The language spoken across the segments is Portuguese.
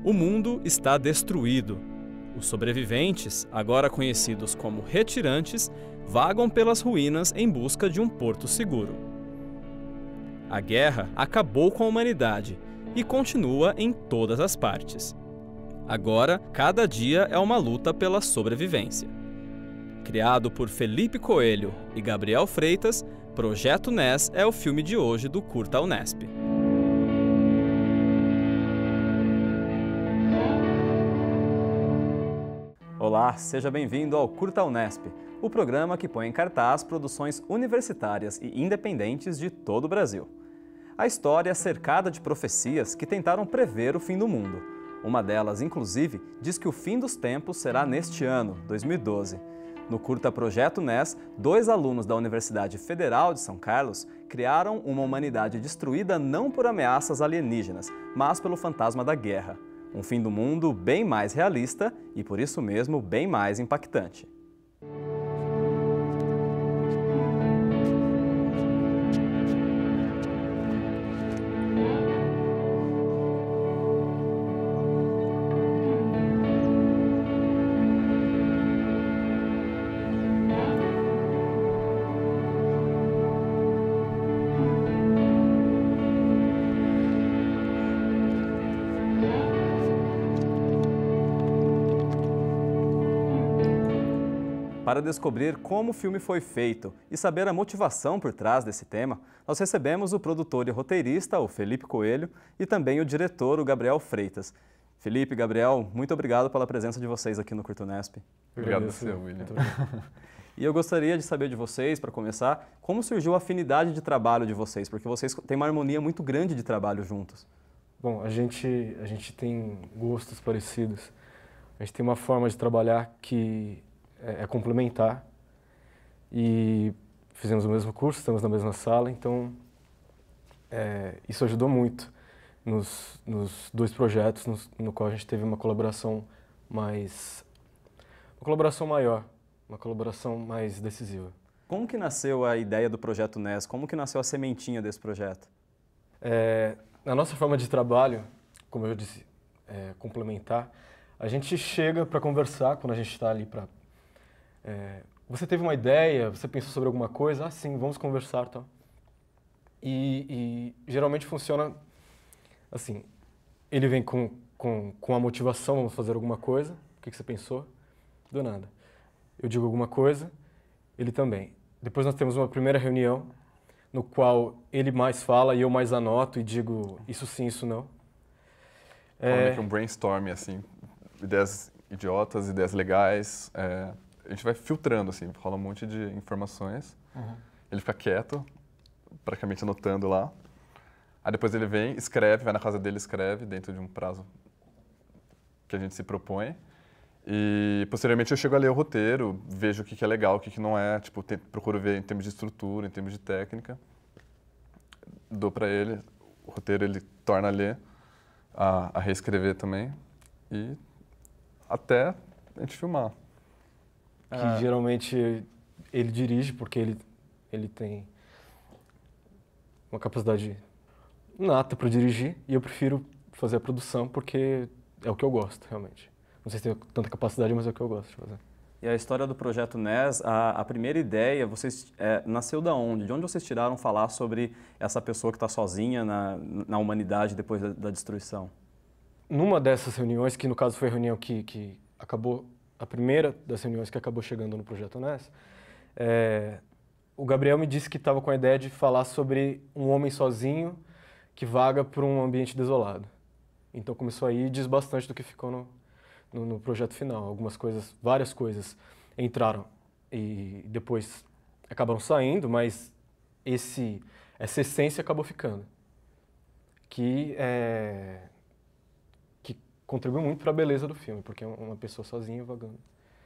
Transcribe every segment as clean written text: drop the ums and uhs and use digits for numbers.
O mundo está destruído. Os sobreviventes, agora conhecidos como retirantes, vagam pelas ruínas em busca de um porto seguro. A guerra acabou com a humanidade e continua em todas as partes. Agora, cada dia é uma luta pela sobrevivência. Criado por Felipe Coelho e Gabriel Freitas, Projeto NES é o filme de hoje do Curta Unesp. Olá, seja bem-vindo ao Curta Unesp, o programa que põe em cartaz produções universitárias e independentes de todo o Brasil. A história é cercada de profecias que tentaram prever o fim do mundo. Uma delas, inclusive, diz que o fim dos tempos será neste ano, 2012. No curta Projeto NES, 2 alunos da Universidade Federal de São Carlos criaram uma humanidade destruída não por ameaças alienígenas, mas pelo fantasma da guerra. Um fim do mundo bem mais realista e, por isso mesmo, bem mais impactante. Para descobrir como o filme foi feito e saber a motivação por trás desse tema, nós recebemos o produtor e roteirista, o Felipe Coelho, e também o diretor, o Gabriel Freitas. Felipe e Gabriel, muito obrigado pela presença de vocês aqui no Curta Unesp. Obrigado a você, William. E eu gostaria de saber de vocês, para começar, como surgiu a afinidade de trabalho de vocês, porque vocês têm uma harmonia muito grande de trabalho juntos. Bom, a gente tem gostos parecidos. A gente tem uma forma de trabalhar que é complementar e fizemos o mesmo curso, estamos na mesma sala, então isso ajudou muito nos 2 projetos no qual a gente teve uma colaboração maior, uma colaboração mais decisiva. Como que nasceu a ideia do Projeto NES? Como que nasceu a sementinha desse projeto? Na nossa forma de trabalho, como eu disse, complementar, a gente chega para conversar quando a gente está ali para... você teve uma ideia, você pensou sobre alguma coisa? Ah, sim, vamos conversar, tal. E geralmente funciona assim, ele vem com a motivação, vamos fazer alguma coisa, o que você pensou? Do nada. Eu digo alguma coisa, ele também. Depois nós temos uma primeira reunião, no qual ele mais fala e eu mais anoto e digo isso sim, isso não. Meio que um brainstorming, assim, ideias idiotas, ideias legais. A gente vai filtrando, assim, rola um monte de informações. Uhum. Ele fica quieto, praticamente anotando lá. Aí depois ele vem, escreve, vai na casa dele, escreve, dentro de um prazo que a gente se propõe. E posteriormente eu chego a ler o roteiro, vejo o que é legal, o que não é, tipo, procuro ver em termos de estrutura, em termos de técnica. Dou para ele, o roteiro ele torna a ler, a reescrever também, e até a gente filmar. Que geralmente ele dirige, porque ele tem uma capacidade nata para dirigir, e eu prefiro fazer a produção porque é o que eu gosto, realmente. Não sei se tenho tanta capacidade, mas é o que eu gosto de fazer. E a história do Projeto NES, a primeira ideia, nasceu da onde? De onde vocês tiraram falar sobre essa pessoa que está sozinha na humanidade depois da destruição? Numa dessas reuniões, que no caso foi a reunião que acabou, a primeira das reuniões que acabou chegando no Projeto NES, o Gabriel me disse que estava com a ideia de falar sobre um homem sozinho que vaga por um ambiente desolado. Então começou aí e diz bastante do que ficou no projeto final. Algumas coisas, várias coisas entraram e depois acabaram saindo, mas essa essência acabou ficando. Que contribui muito para a beleza do filme, porque é uma pessoa sozinha vagando.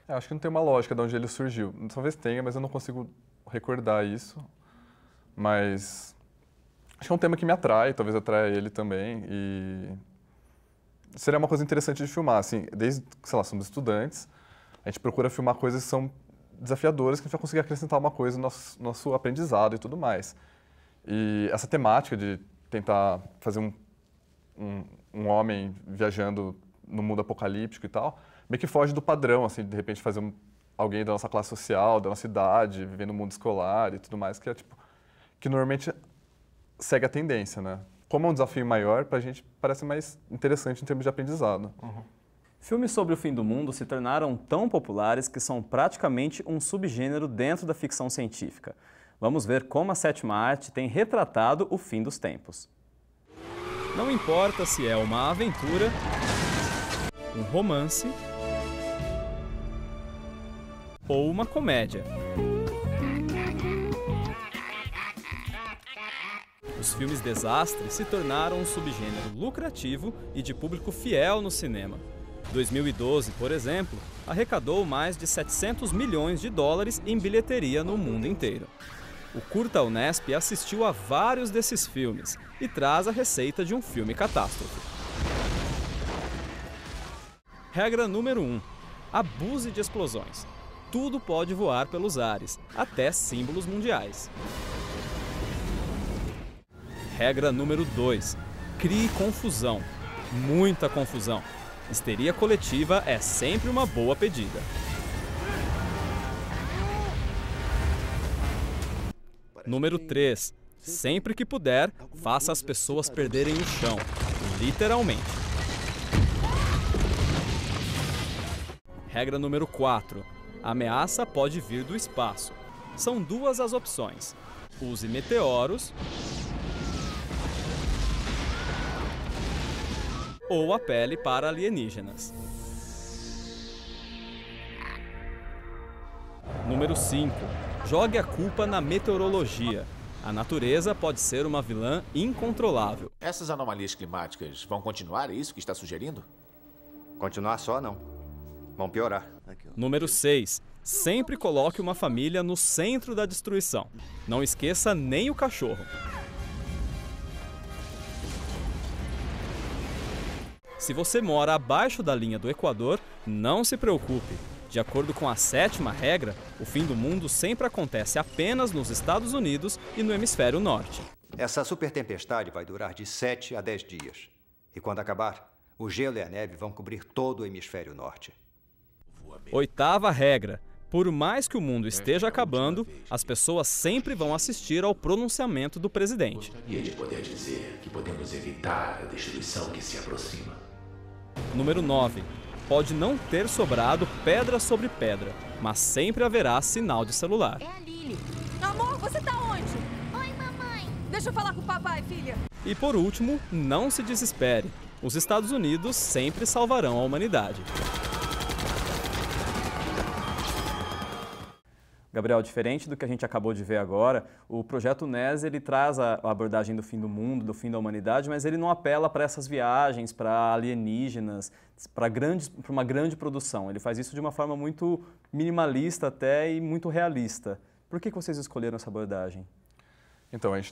Acho que não tem uma lógica de onde ele surgiu. Talvez tenha, mas eu não consigo recordar isso. Mas acho que é um tema que me atrai, talvez atraia ele também. E seria uma coisa interessante de filmar, assim, desde que, sei lá, somos estudantes, a gente procura filmar coisas que são desafiadoras, que a gente vai conseguir acrescentar uma coisa no nosso aprendizado e tudo mais. E essa temática de tentar fazer um homem viajando no mundo apocalíptico e tal, meio que foge do padrão, assim, de repente fazer alguém da nossa classe social, da nossa idade, vivendo no mundo escolar e tudo mais, que é tipo, que normalmente segue a tendência, né? Como é um desafio maior, pra gente parece mais interessante em termos de aprendizado. Filmes sobre o fim do mundo se tornaram tão populares que são praticamente um subgênero dentro da ficção científica. Vamos ver como a sétima arte tem retratado o fim dos tempos. Não importa se é uma aventura, um romance ou uma comédia. Os filmes desastre se tornaram um subgênero lucrativo e de público fiel no cinema. 2012, por exemplo, arrecadou mais de 700 milhões de dólares em bilheteria no mundo inteiro. O Curta Unesp assistiu a vários desses filmes e traz a receita de um filme catástrofe. Regra número 1. Abuse de explosões. Tudo pode voar pelos ares, até símbolos mundiais. Regra número 2. Crie confusão. Muita confusão. Histeria coletiva é sempre uma boa pedida. Número 3. Sempre que puder, faça as pessoas perderem o chão. Literalmente. Regra número 4. A ameaça pode vir do espaço. São duas as opções. Use meteoros ou apele para alienígenas. Número 5. Jogue a culpa na meteorologia. A natureza pode ser uma vilã incontrolável. Essas anomalias climáticas vão continuar, é isso que está sugerindo? Continuar só, não. Vão piorar. Número 6. Sempre coloque uma família no centro da destruição. Não esqueça nem o cachorro. Se você mora abaixo da linha do Equador, não se preocupe. De acordo com a sétima regra, o fim do mundo sempre acontece apenas nos Estados Unidos e no hemisfério norte. Essa super tempestade vai durar de 7 a 10 dias. E quando acabar, o gelo e a neve vão cobrir todo o hemisfério norte. Oitava regra. Por mais que o mundo esteja acabando, as pessoas sempre vão assistir ao pronunciamento do presidente. Gostaria de poder dizer que podemos evitar a destruição que se aproxima. Número 9. Pode não ter sobrado pedra sobre pedra, mas sempre haverá sinal de celular. É a Lily. Amor, você tá onde? Oi, mamãe. Deixa eu falar com o papai, filha. E por último, não se desespere. Os Estados Unidos sempre salvarão a humanidade. Gabriel, diferente do que a gente acabou de ver agora, o projeto NES ele traz a abordagem do fim do mundo, do fim da humanidade, mas ele não apela para essas viagens, para alienígenas, para uma grande produção. Ele faz isso de uma forma muito minimalista até e muito realista. Por que vocês escolheram essa abordagem? Então, a gente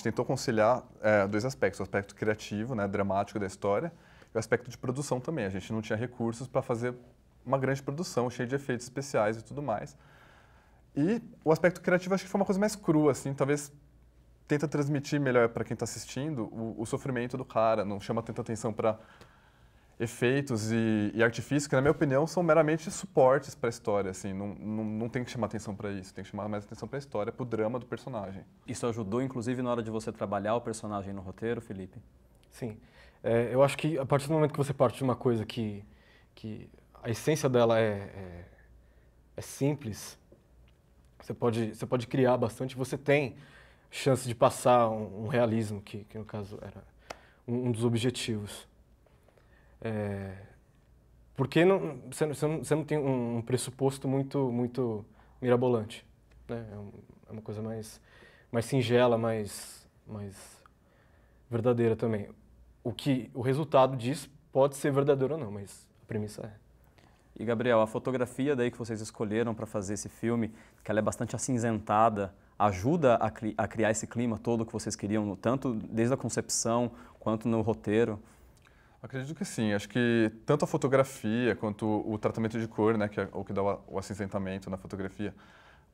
tentou conciliar dois aspectos, o aspecto criativo, né, dramático da história, e o aspecto de produção também. A gente não tinha recursos para fazer uma grande produção, cheia de efeitos especiais e tudo mais. E o aspecto criativo acho que foi uma coisa mais crua, assim, talvez tenta transmitir melhor para quem está assistindo o sofrimento do cara, não chama tanta atenção para efeitos e artifícios, que na minha opinião são meramente suportes para a história, assim, não tem que chamar atenção para isso, tem que chamar mais atenção para a história, para o drama do personagem. Isso ajudou, inclusive, na hora de você trabalhar o personagem no roteiro, Felipe? Sim. Eu acho que a partir do momento que você parte de uma coisa que a essência dela é simples, você pode criar bastante, você tem chance de passar um realismo, que no caso era um dos objetivos. Porque você não tem um pressuposto muito mirabolante, né? É uma coisa mais singela, mais verdadeira também. O resultado disso pode ser verdadeiro ou não, mas a premissa é. E, Gabriel, a fotografia daí que vocês escolheram para fazer esse filme, que ela é bastante acinzentada, ajuda a criar esse clima todo que vocês queriam, tanto desde a concepção quanto no roteiro? Acredito que sim. Acho que tanto a fotografia quanto o tratamento de cor, né, que é o que dá o acinzentamento na fotografia,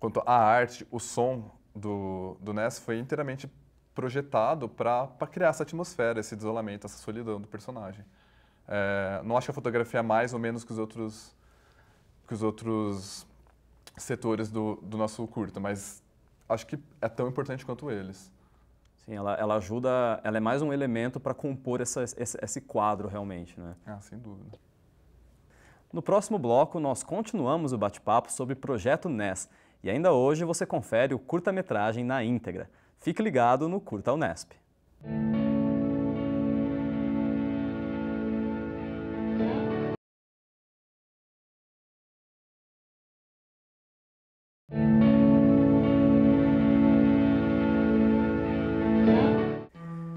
quanto a arte, o som do NES foi inteiramente projetado para criar essa atmosfera, esse isolamento, essa solidão do personagem. Não acho que a fotografia é mais ou menos que os outros setores do nosso curta, mas acho que é tão importante quanto eles. Sim, ela ajuda, ela é mais um elemento para compor esse quadro realmente, né? Ah, sem dúvida. No próximo bloco, nós continuamos o bate-papo sobre o Projeto NES e ainda hoje você confere o curta-metragem na íntegra. Fique ligado no Curta Unesp.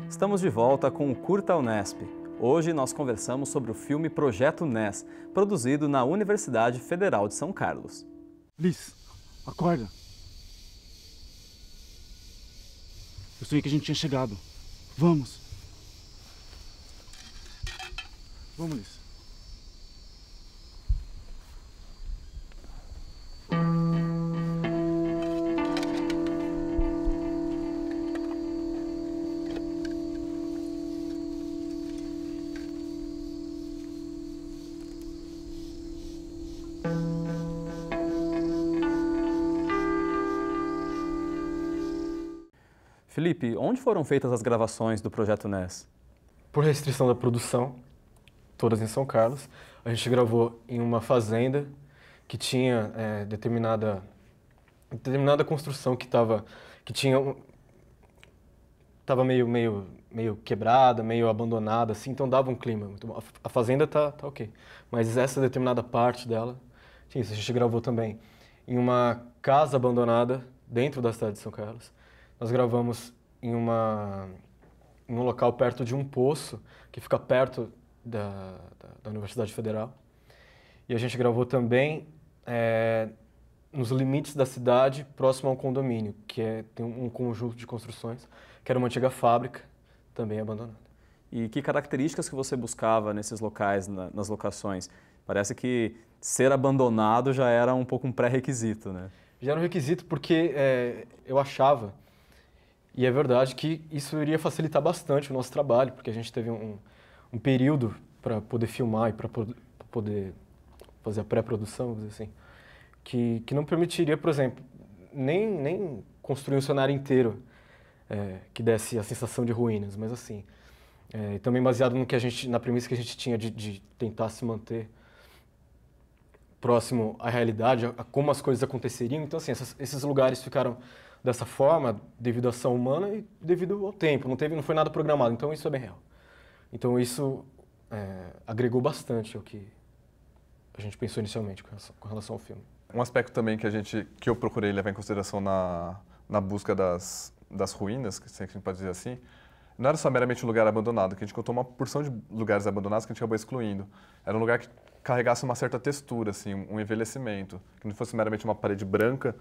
Estamos de volta com o Curta Unesp. Hoje nós conversamos sobre o filme Projeto NES, produzido na Universidade Federal de São Carlos. Liz, acorda. Eu sonhei que a gente tinha chegado. Vamos. Vamos, Liz. Felipe, onde foram feitas as gravações do Projeto NES? Por restrição da produção, todas em São Carlos, a gente gravou em uma fazenda que tinha determinada construção que estava meio quebrada, meio abandonada, assim, então dava um clima muito bom. A fazenda tá ok, mas essa determinada parte dela, tinha isso. A gente gravou também em uma casa abandonada dentro da cidade de São Carlos. Nós gravamos em um local perto de um poço que fica perto da Universidade Federal. E a gente gravou também nos limites da cidade, próximo a um condomínio, tem um conjunto de construções, que era uma antiga fábrica, também abandonada. E que características que você buscava nesses locais, nas locações? Parece que ser abandonado já era um pouco um pré-requisito, né? Já era um requisito porque eu achava, e é verdade, que isso iria facilitar bastante o nosso trabalho, porque a gente teve um período para poder filmar e para poder fazer a pré-produção, vamos dizer assim, que não permitiria, por exemplo, nem construir um cenário inteiro que desse a sensação de ruínas, mas assim, também baseado na premissa que a gente tinha de tentar se manter próximo à realidade, a como as coisas aconteceriam. Então, assim, esses lugares ficaram dessa forma devido à ação humana e devido ao tempo. Não foi nada programado, então isso é bem real. Então isso agregou bastante ao que a gente pensou inicialmente com relação ao filme. Um aspecto também que eu procurei levar em consideração na busca das ruínas, que a gente pode dizer assim, não era só meramente um lugar abandonado, que a gente contou uma porção de lugares abandonados que a gente acabou excluindo. Era um lugar que carregasse uma certa textura, assim, um envelhecimento, que não fosse meramente uma parede branca,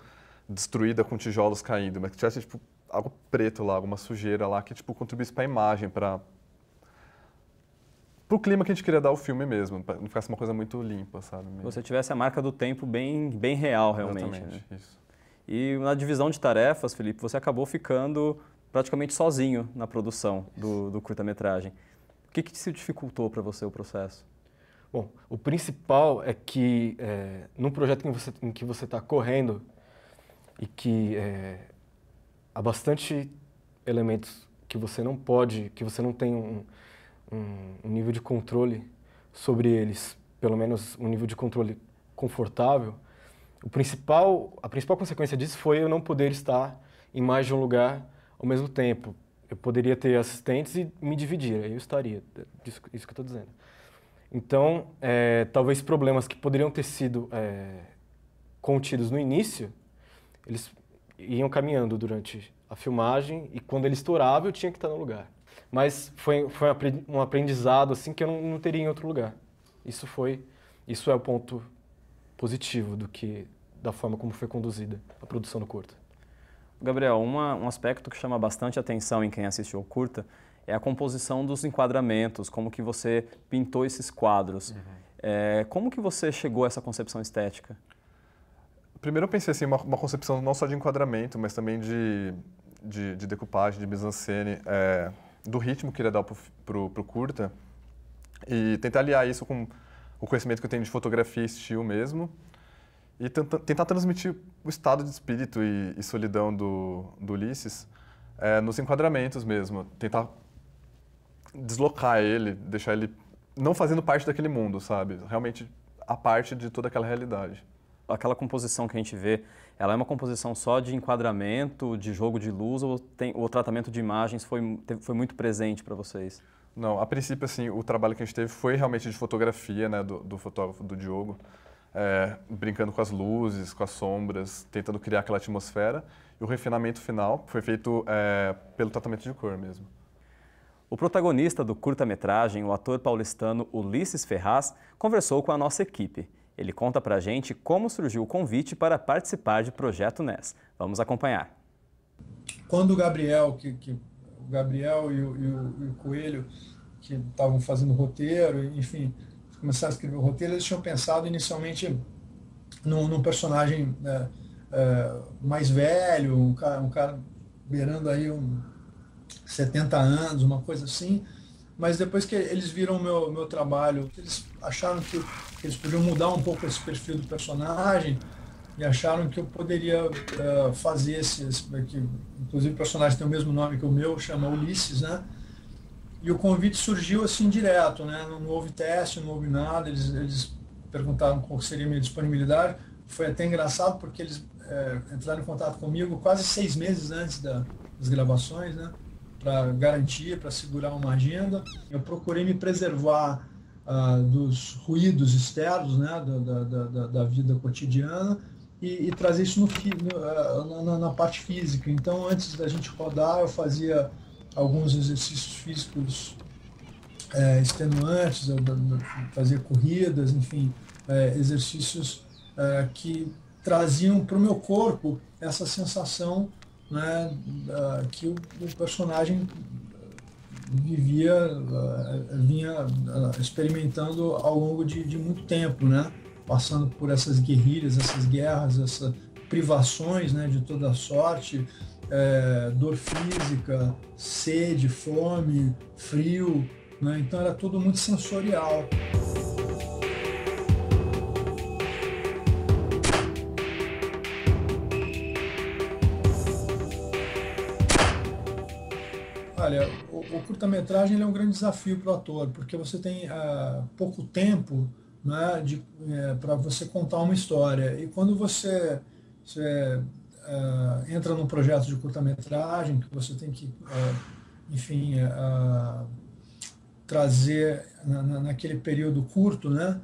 destruída com tijolos caindo, mas que tivesse tipo algo preto lá, alguma sujeira lá que tipo contribuísse para a imagem, para o clima que a gente queria dar ao filme mesmo, para não ficasse uma coisa muito limpa, sabe? Você tivesse a marca do tempo bem real, realmente. Exatamente, né? isso. E na divisão de tarefas, Felipe, você acabou ficando praticamente sozinho na produção do curta-metragem. O que se dificultou para você o processo? Bom, o principal é que num projeto em que você está correndo e que há bastante elementos que você não tem um nível de controle sobre eles, pelo menos um nível de controle confortável, a principal consequência disso foi eu não poder estar em mais de um lugar ao mesmo tempo. Eu poderia ter assistentes e me dividir, aí eu estaria, isso que eu estou dizendo. Então, talvez problemas que poderiam ter sido contidos no início, eles iam caminhando durante a filmagem e quando ele estourava eu tinha que estar no lugar. Mas foi um aprendizado assim que eu não teria em outro lugar. Isso é o ponto positivo da forma como foi conduzida a produção do curta. Gabriel, um aspecto que chama bastante atenção em quem assistiu ao curta é a composição dos enquadramentos, como que você pintou esses quadros. Como que você chegou a essa concepção estética? Primeiro eu pensei assim, uma concepção não só de enquadramento, mas também de decupagem, de mise-en-scène, do ritmo que ele ia dar pro curta. E tentar aliar isso com o conhecimento que eu tenho de fotografia e estilo mesmo, e tentar transmitir o estado de espírito e solidão do Ulisses nos enquadramentos mesmo, tentar deslocar ele, deixar ele não fazendo parte daquele mundo, sabe? Realmente a parte de toda aquela realidade. Aquela composição que a gente vê, ela é uma composição só de enquadramento, de jogo de luz, ou o tratamento de imagens foi muito presente para vocês? Não, a princípio, assim, o trabalho que a gente teve foi realmente de fotografia, né, do fotógrafo, do Diogo, brincando com as luzes, com as sombras, tentando criar aquela atmosfera. E o refinamento final foi feito pelo tratamento de cor mesmo. O protagonista do curta-metragem, o ator paulistano Ulisses Ferraz, conversou com a nossa equipe. Ele conta pra gente como surgiu o convite para participar de Projeto NES. Vamos acompanhar. Quando o Gabriel, o Gabriel e o Coelho, que estavam fazendo o roteiro, enfim, começaram a escrever o roteiro, eles tinham pensado inicialmente num personagem mais velho, um cara beirando aí 70 anos, uma coisa assim, mas depois que eles viram o meu trabalho, eles acharam que eles podiam mudar um pouco esse perfil do personagem e acharam que eu poderia fazer que, inclusive o personagem tem o mesmo nome que o meu, chama Ulisses, né? E o convite surgiu assim direto, né? Não houve teste, não houve nada, eles perguntaram qual seria a minha disponibilidade. Foi até engraçado porque eles entraram em contato comigo quase 6 meses antes das gravações, né? Para garantir, para segurar uma agenda. Eu procurei me preservar dos ruídos externos, né? da vida cotidiana e trazer isso na parte física. Então, antes da gente rodar, eu fazia alguns exercícios físicos extenuantes, fazia corridas, enfim, exercícios que traziam para o meu corpo essa sensação, né, que o personagem vinha experimentando ao longo de muito tempo, né, passando por essas guerrilhas, essas guerras, essas privações, né, de toda sorte, dor física, sede, fome, frio, né, então era tudo muito sensorial. Olha, o curta-metragem é um grande desafio para o ator, porque você tem pouco tempo, né, para você contar uma história. E quando você entra num projeto de curta-metragem, que você tem que, enfim, trazer naquele período curto, né,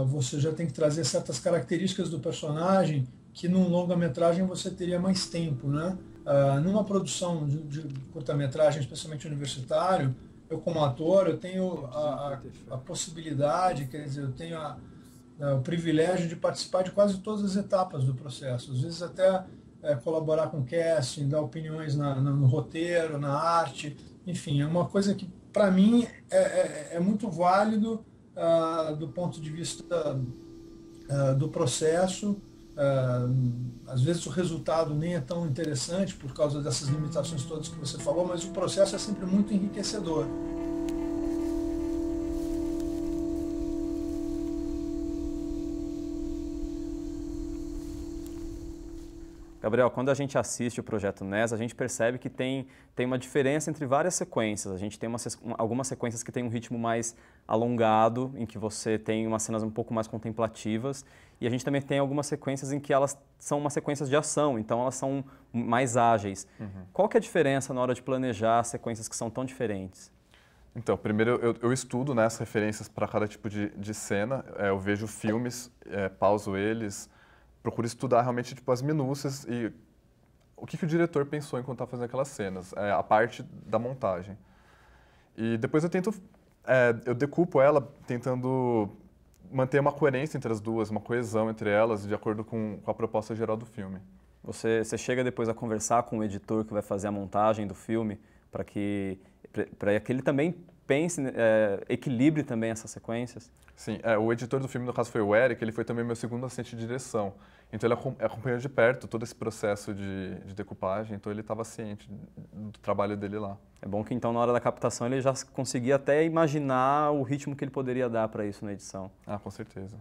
você já tem que trazer certas características do personagem que num longa-metragem você teria mais tempo, né? Numa produção de curta-metragem, especialmente universitário, eu como ator, eu tenho a possibilidade, quer dizer, eu tenho o privilégio de participar de quase todas as etapas do processo. Às vezes até colaborar com o casting, dar opiniões no roteiro, na arte, enfim, é uma coisa que para mim é muito válido do ponto de vista do processo. Às vezes o resultado nem é tão interessante por causa dessas limitações todas que você falou, mas o processo é sempre muito enriquecedor. Gabriel, quando a gente assiste o Projeto NES, a gente percebe que tem uma diferença entre várias sequências. A gente tem algumas sequências que têm um ritmo mais alongado, em que você tem umas cenas um pouco mais contemplativas, e a gente também tem algumas sequências em que elas são umas sequências de ação, então elas são mais ágeis. Uhum. Qual que é a diferença na hora de planejar sequências que são tão diferentes? Então, primeiro eu estudo, né, as referências para cada tipo de cena, eu vejo filmes, pauso eles, procuro estudar realmente tipo, as minúcias e o que o diretor pensou enquanto estava fazendo aquelas cenas, a parte da montagem. E depois eu decupo ela tentando manter uma coerência entre as duas, uma coesão entre elas, de acordo com a proposta geral do filme. Você chega depois a conversar com o editor que vai fazer a montagem do filme, para que ele também pense, equilibre também essas sequências? Sim, o editor do filme, no caso, foi o Eric, ele foi também meu segundo assistente de direção. Então ele acompanhou de perto todo esse processo de decupagem, então ele estava ciente do trabalho dele lá. É bom que então na hora da captação ele já conseguia até imaginar o ritmo que ele poderia dar para isso na edição. Ah, com certeza.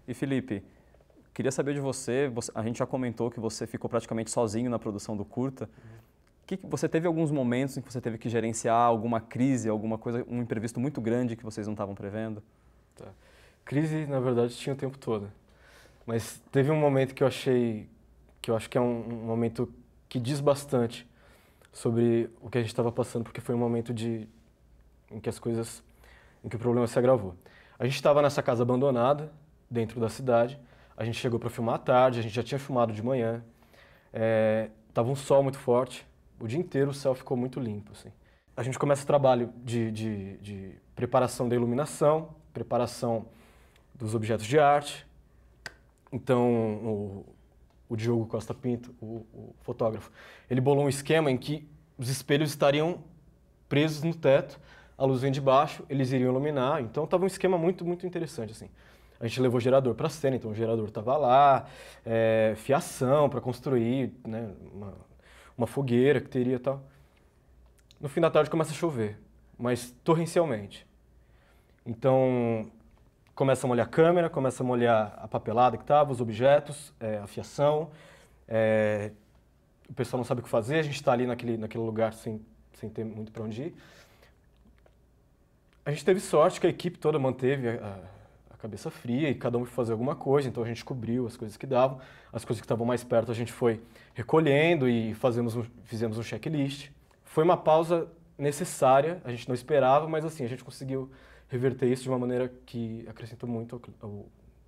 E Felipe, queria saber de você, a gente já comentou que você ficou praticamente sozinho na produção do curta. Você teve alguns momentos em que você teve que gerenciar alguma crise, alguma coisa, um imprevisto muito grande que vocês não estavam prevendo? Tá. Crise, na verdade, tinha o tempo todo. Mas teve um momento que eu acho que é um momento que diz bastante sobre o que a gente estava passando, porque foi um momento em que o problema se agravou. A gente estava nessa casa abandonada, dentro da cidade, a gente chegou para filmar à tarde, a gente já tinha filmado de manhã, estava um sol muito forte, o dia inteiro o céu ficou muito limpo, assim. A gente começa o trabalho de preparação da iluminação, preparação dos objetos de arte. Então, o Diogo Costa Pinto, o fotógrafo, ele bolou um esquema em que os espelhos estariam presos no teto, a luz vem de baixo, eles iriam iluminar. Então, estava um esquema muito, muito interessante, assim. A gente levou o gerador para a cena, então o gerador estava lá, fiação para construir, né, uma fogueira que teria e tal. No fim da tarde começa a chover, mas torrencialmente. Então, começa a molhar a câmera, começa a molhar a papelada que estava, os objetos, a fiação. O pessoal não sabe o que fazer, a gente está ali naquele lugar sem ter muito para onde ir. A gente teve sorte que a equipe toda manteve a cabeça fria e cada um foi fazer alguma coisa, então a gente cobriu as coisas que davam. As coisas que estavam mais perto a gente foi recolhendo e fizemos um checklist. Foi uma pausa necessária, a gente não esperava, mas assim, a gente conseguiu reverter isso de uma maneira que acrescentou muito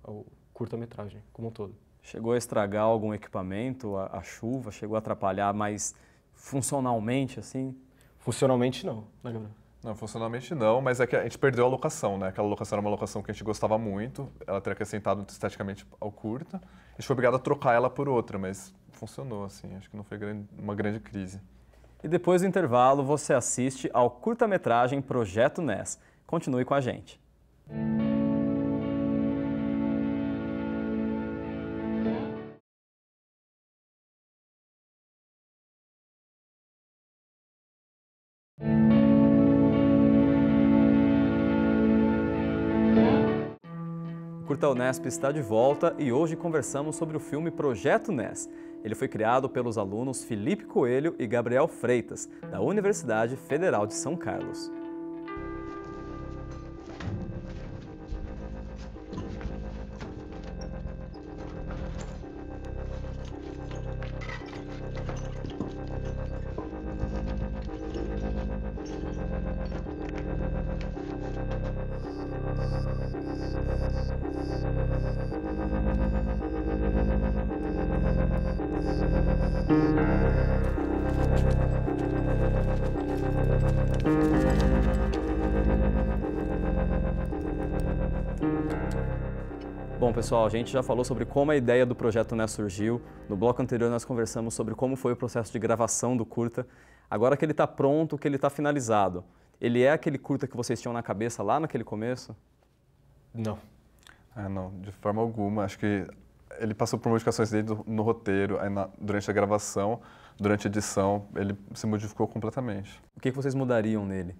ao curta-metragem como um todo. Chegou a estragar algum equipamento, a chuva? Chegou a atrapalhar mais funcionalmente, assim? Funcionalmente não, né, Gabriel? Não, funcionalmente não, mas é que a gente perdeu a locação, né? Aquela locação era uma locação que a gente gostava muito, ela teria acrescentado esteticamente ao curta. A gente foi obrigado a trocar ela por outra, mas funcionou, assim, acho que não foi uma grande crise. E depois do intervalo, você assiste ao curta-metragem Projeto Ness. Continue com a gente. O Curta Unesp está de volta e hoje conversamos sobre o filme Projeto Ness. Ele foi criado pelos alunos Felipe Coelho e Gabriel Freitas, da Universidade Federal de São Carlos. Bom, pessoal, a gente já falou sobre como a ideia do Projeto Ness surgiu. No bloco anterior nós conversamos sobre como foi o processo de gravação do curta. Agora que ele está pronto, que ele está finalizado, ele é aquele curta que vocês tinham na cabeça lá naquele começo? Não. Não, de forma alguma. Acho que ele passou por modificações dele no roteiro, aí durante a gravação, durante a edição, ele se modificou completamente. O que vocês mudariam nele?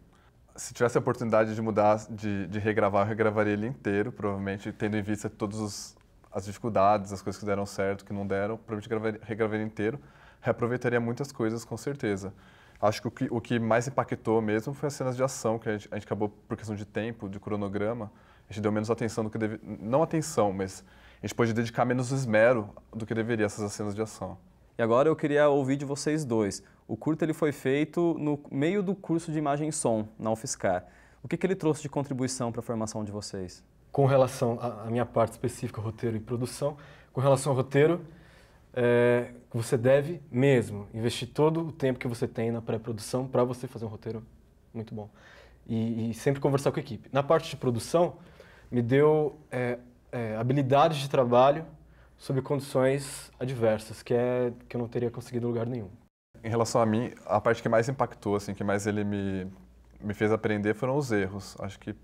Se tivesse a oportunidade de mudar, de regravar, eu regravaria ele inteiro, provavelmente, tendo em vista todas as dificuldades, as coisas que deram certo, que não deram, provavelmente regravaria inteiro, reaproveitaria muitas coisas, com certeza. Acho que o que mais impactou mesmo foi as cenas de ação, que a gente acabou, por questão de tempo, de cronograma, a gente deu menos atenção do que deveria, não atenção, mas a gente pôde dedicar menos esmero do que deveria a essas cenas de ação. E agora eu queria ouvir de vocês dois. O curta ele foi feito no meio do curso de imagem e som, na UFSCar. O que ele trouxe de contribuição para a formação de vocês? Com relação à minha parte específica, roteiro e produção, com relação ao roteiro, você deve mesmo investir todo o tempo que você tem na pré-produção para você fazer um roteiro muito bom. E sempre conversar com a equipe. Na parte de produção, me deu habilidades de trabalho sob condições adversas, que eu não teria conseguido em lugar nenhum. Em relação a mim, a parte que mais impactou, assim, que mais ele me me fez aprender foram os erros. Acho que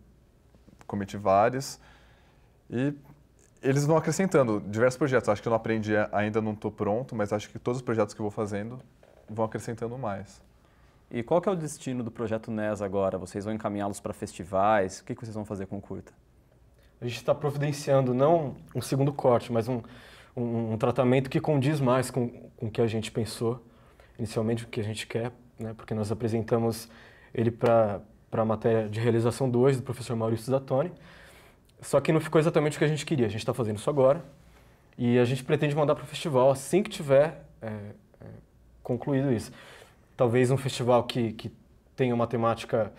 cometi vários e eles vão acrescentando diversos projetos. Acho que eu não aprendi, ainda não estou pronto, mas acho que todos os projetos que eu vou fazendo vão acrescentando mais. E qual que é o destino do Projeto NES agora? Vocês vão encaminhá-los para festivais? O que vocês vão fazer com o curta? A gente está providenciando não um segundo corte, mas um tratamento que condiz mais com o que a gente pensou, inicialmente o que a gente quer, né? Porque nós apresentamos ele para a matéria de realização 2 do professor Maurício Zattoni, só que não ficou exatamente o que a gente queria. A gente está fazendo isso agora e a gente pretende mandar para o festival assim que tiver concluído isso. Talvez um festival que tenha uma temática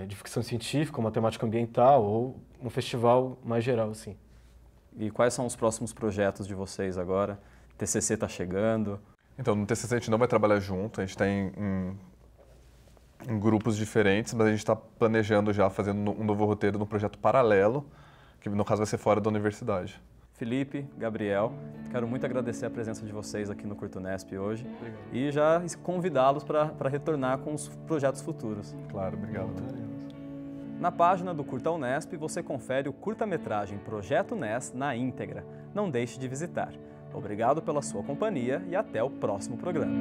de ficção científica, uma temática ambiental ou um festival mais geral, assim. E quais são os próximos projetos de vocês agora? TCC está chegando? Então, no TCC a gente não vai trabalhar junto, a gente está em grupos diferentes, mas a gente está planejando já, fazendo um novo roteiro num projeto paralelo, que no caso vai ser fora da universidade. Felipe, Gabriel, quero muito agradecer a presença de vocês aqui no Curta Unesp hoje. Obrigado. E já convidá-los para retornar com os projetos futuros. Claro, obrigado. Na página do Curta Unesp você confere o curta-metragem Projeto NES na íntegra. Não deixe de visitar. Obrigado pela sua companhia e até o próximo programa.